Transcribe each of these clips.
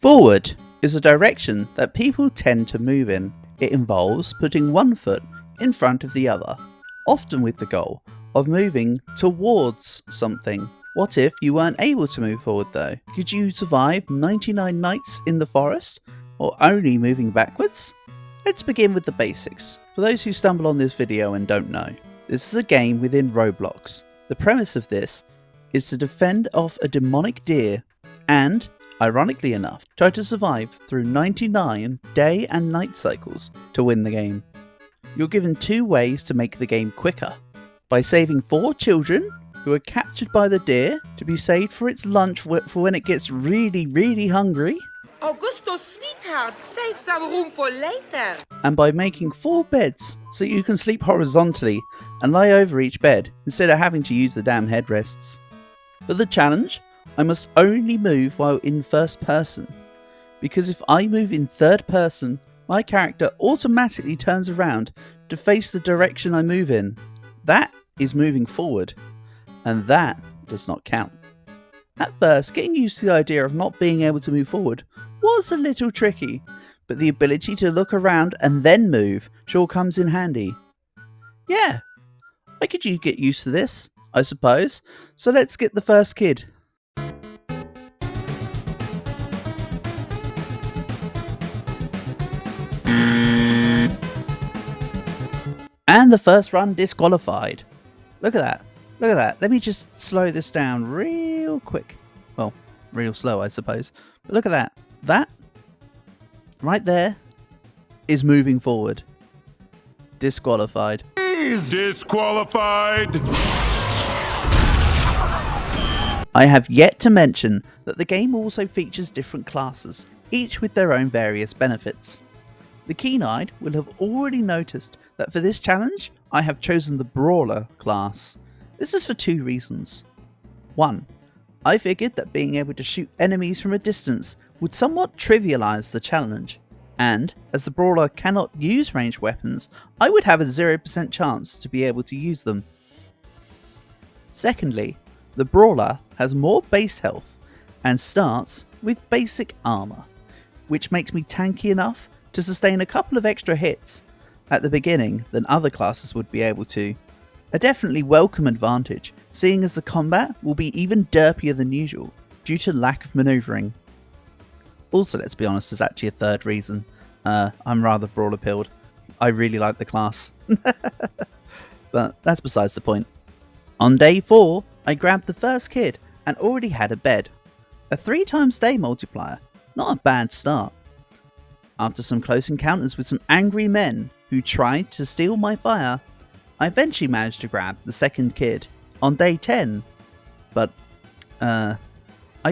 Forward is a direction that people tend to move in. It involves putting one foot in front of the other, often with the goal of moving towards something. What if you weren't able to move forward though? Could you survive 99 nights in the forest, or only moving backwards? Let's begin with the basics. For those who stumble on this video and don't know, this is a game within Roblox. The premise of this is to defend off a demonic deer and, ironically enough, try to survive through 99 day and night cycles to win the game. You're given two ways to make the game quicker. By saving 4 children who are captured by the deer to be saved for its lunch for when it gets really hungry. Augusto, sweetheart, save some room for later. And by making 4 beds so you can sleep horizontally and lie over each bed instead of having to use the damn headrests. For the challenge, I must only move while in first person, because if I move in third person, my character automatically turns around to face the direction I move in. That is moving forward, and that does not count. At first, getting used to the idea of not being able to move forward was a little tricky, but the ability to look around and then move sure comes in handy. Yeah, I could get used to this, I suppose, so let's get the first kid. And the first run disqualified. Look at that. Look at that. Let me just slow this down real quick. Well, real slow, I suppose. But look at that. That right there is moving forward. Disqualified. He's disqualified. I have yet to mention that the game also features different classes, each with their own various benefits. The keen-eyed will have already noticed that for this challenge, I have chosen the Brawler class. This is for 2 reasons. 1. I figured that being able to shoot enemies from a distance would somewhat trivialise the challenge, and as the Brawler cannot use ranged weapons, I would have a 0% chance to be able to use them. Secondly, the Brawler has more base health and starts with basic armour, which makes me tanky enough to sustain a couple of extra hits at the beginning than other classes would be able to. A definitely welcome advantage, seeing as the combat will be even derpier than usual due to lack of manoeuvring. Also, let's be honest, there's actually a third reason. I'm rather Brawler pilled. I really like the class. But that's besides the point. On day 4, I grabbed the first kid and already had a bed. A 3 times day multiplier, not a bad start. After some close encounters with some angry men who tried to steal my fire, I eventually managed to grab the second kid on day 10, but I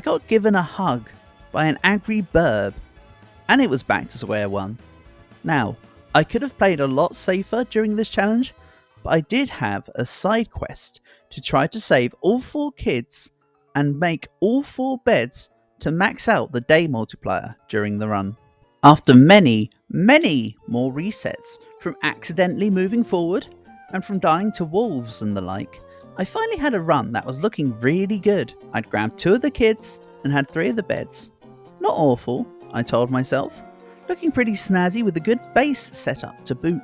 got given a hug by an angry burb, and it was back to square one. Now, I could have played a lot safer during this challenge, but I did have a side quest to try to save all 4 kids and make all 4 beds to max out the day multiplier during the run. After many more resets from accidentally moving forward and from dying to wolves and the like, I finally had a run that was looking really good. I'd grabbed 2 of the kids and had 3 of the beds. Not awful, I told myself. Looking pretty snazzy with a good base setup to boot.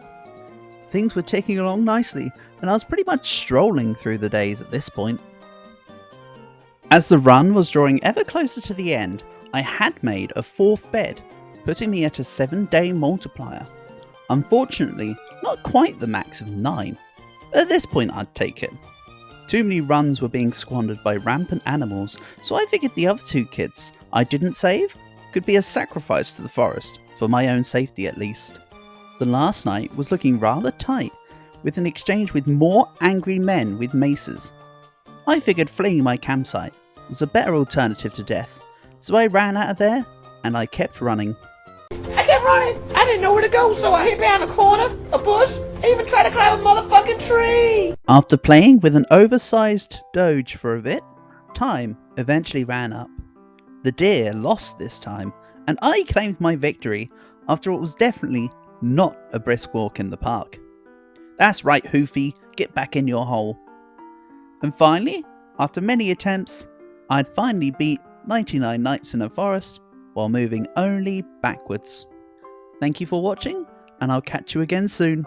Things were ticking along nicely, and I was pretty much strolling through the days at this point. As the run was drawing ever closer to the end, I had made a 4th bed, putting me at a 7-day multiplier. Unfortunately, not quite the max of 9, but at this point I'd take it. Too many runs were being squandered by rampant animals, so I figured the other 2 kids I didn't save could be a sacrifice to the forest, for my own safety at least. The last night was looking rather tight, with an exchange with more angry men with maces. I figured fleeing my campsite was a better alternative to death, so I ran out of there, and I kept running. I kept running. I didn't know where to go, so I hid behind a corner, a bush, even tried to climb a motherfucking tree. After playing with an oversized doge for a bit, time eventually ran up. The deer lost this time, and I claimed my victory after what was definitely not a brisk walk in the park. That's right, Hoofy, get back in your hole. And finally, after many attempts, I'd finally beat 99 Nights in a Forest while moving only backwards. Thank you for watching, and I'll catch you again soon.